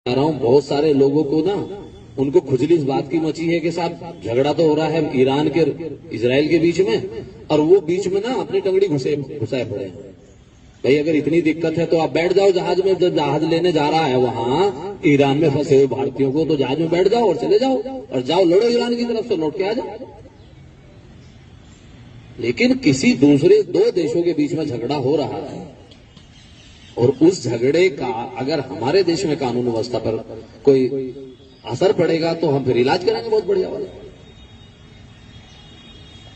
रहा हूँ, बहुत सारे लोगों को ना उनको खुजली इस बात की मची है कि साहब झगड़ा तो हो रहा है ईरान के इजराइल के बीच में, और वो बीच में ना अपनी टंगड़ी घुसाए पड़े हैं। भाई अगर इतनी दिक्कत है तो आप बैठ जाओ जहाज में, जब जहाज लेने जा रहा है वहां ईरान में फंसे हुए भारतीयों को, तो जहाज में बैठ जाओ और चले जाओ और जाओ लड़ो ईरान की तरफ से, लौट के आ जाओ। लेकिन किसी दूसरे दो देशों के बीच में झगड़ा हो रहा है और उस झगड़े का अगर हमारे देश में कानून व्यवस्था पर कोई असर पड़ेगा तो हम फिर इलाज कराएंगे बहुत बढ़िया वाला।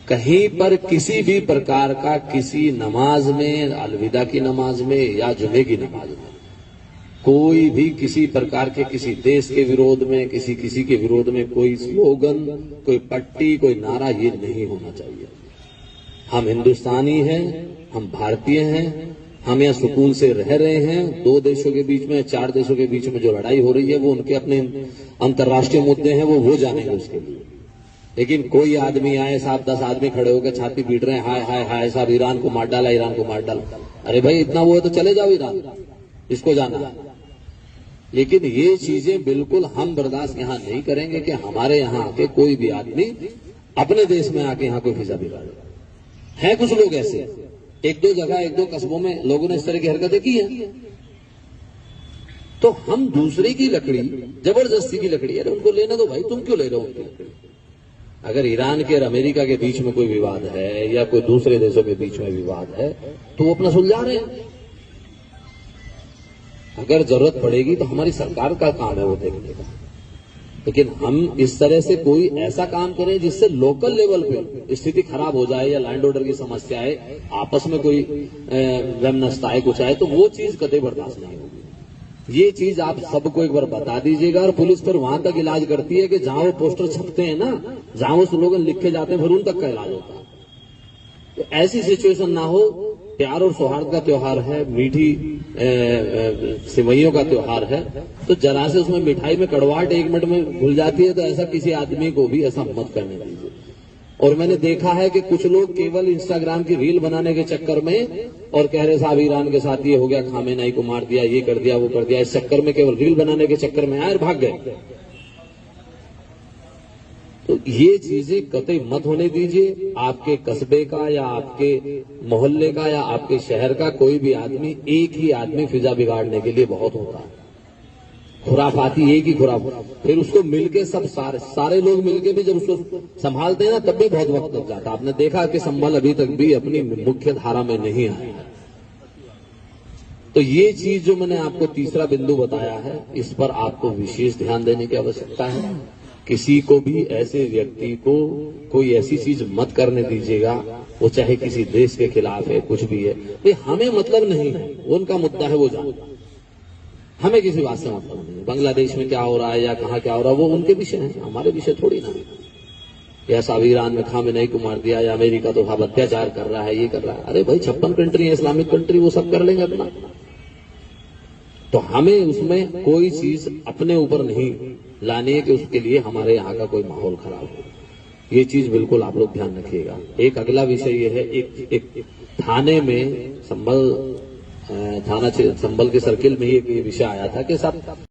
कहीं पर किसी भी प्रकार का किसी नमाज में, अलविदा की नमाज में या जुमे की नमाज में कोई भी किसी प्रकार के किसी देश के विरोध में, किसी के विरोध में कोई स्लोगन, कोई पट्टी, कोई नारा, ये नहीं होना चाहिए। हम हिंदुस्तानी हैं, हम भारतीय हैं, हम यहाँ सुकून से रह रहे हैं। दो देशों के बीच में, चार देशों के बीच में जो लड़ाई हो रही है वो उनके अपने अंतर्राष्ट्रीय मुद्दे हैं, वो जानेंगे उसके लिए। लेकिन कोई आदमी आए, साहब 10 आदमी खड़े होकर छाती पीट रहे हैं, हाय हाय हाय साहब ईरान को मार डाला, ईरान को मार डाला। अरे भाई इतना वो है तो चले जाओ ईरान, इसको जाना। लेकिन ये चीजें बिल्कुल हम बर्दाश्त यहाँ नहीं करेंगे कि हमारे यहाँ आके कोई भी आदमी अपने देश में आके यहाँ कोई फिजा बिगाड़े। है कुछ लोग ऐसे, एक दो जगह, एक दो कस्बों में लोगों ने इस तरह की हरकतें की हैं। तो हम दूसरे की लकड़ी, जबरदस्ती की लकड़ी, अरे उनको लेना दो भाई, तुम क्यों ले रहे हो उनकी लकड़ी? अगर ईरान के और अमेरिका के बीच में कोई विवाद है या कोई दूसरे देशों के बीच में विवाद है तो वो अपना सुलझा रहे हैं। अगर जरूरत पड़ेगी तो हमारी सरकार का काम है वो देखने का। लेकिन हम इस तरह से कोई ऐसा काम करें जिससे लोकल लेवल पे स्थिति खराब हो जाए या लैंड ऑर्डर की समस्या है, आपस में कोई वैमनस्यता है, कुछ आए, तो वो चीज कतई बर्दाश्त नहीं होगी। ये चीज आप सबको एक बार बता दीजिएगा। और पुलिस फिर वहां तक इलाज करती है कि जहां वो पोस्टर छपते हैं ना, जहां वो स्लोगन लिखे जाते हैं, फिर उन तक का इलाज होता है। तो ऐसी सिचुएशन ना हो। प्यार और सौहार्द का त्योहार है, मीठी सिवैयों का त्योहार है, तो जरा से उसमें मिठाई में कड़वाहट 1 मिनट में घुल जाती है, तो ऐसा किसी आदमी को भी ऐसा मत करने दीजिए। और मैंने देखा है कि कुछ लोग केवल इंस्टाग्राम की रील बनाने के चक्कर में और कह रहे साहब ईरान के साथ ये हो गया, खामेनेई को मार दिया, ये कर दिया, वो कर दिया, इस चक्कर में केवल रील बनाने के चक्कर में आए और भाग गए। तो ये चीजें कतई मत होने दीजिए। आपके कस्बे का या आपके मोहल्ले का या आपके शहर का कोई भी आदमी, एक ही आदमी फिजा बिगाड़ने के लिए बहुत होता है। खुराफाती एक ही खुराफात, फिर उसको मिलके सब सारे लोग मिलके भी जब उसको संभालते हैं ना, तब भी बहुत वक्त लग जाता है। आपने देखा कि संभल अभी तक भी अपनी मुख्य धारा में नहीं आया। तो ये चीज जो मैंने आपको तीसरा बिंदु बताया है, इस पर आपको विशेष ध्यान देने की आवश्यकता है। किसी को भी, ऐसे व्यक्ति को कोई ऐसी चीज मत करने दीजिएगा, वो चाहे किसी देश के खिलाफ है, कुछ भी है। भाई हमें मतलब नहीं है, उनका मुद्दा है वो जान, हमें किसी बात से मतलब नहीं है। बांग्लादेश में क्या हो रहा है या कहाँ क्या हो रहा है वो उनके विषय है, हमारे विषय थोड़ी ना है। या साहब ईरान में खामेनेई को मार दिया, या अमेरिका तो साहब अत्याचार कर रहा है, ये कर रहा है। अरे भाई 56 कंट्री है, इस्लामिक कंट्री, वो सब कर लेंगे अपना। तो हमें उसमें कोई चीज अपने ऊपर नहीं लानी है कि उसके लिए हमारे यहाँ का कोई माहौल खराब हो। ये चीज बिल्कुल आप लोग ध्यान रखिएगा। एक अगला विषय ये है, एक थाने में संभल के सर्किल में ये विषय आया था कि साहब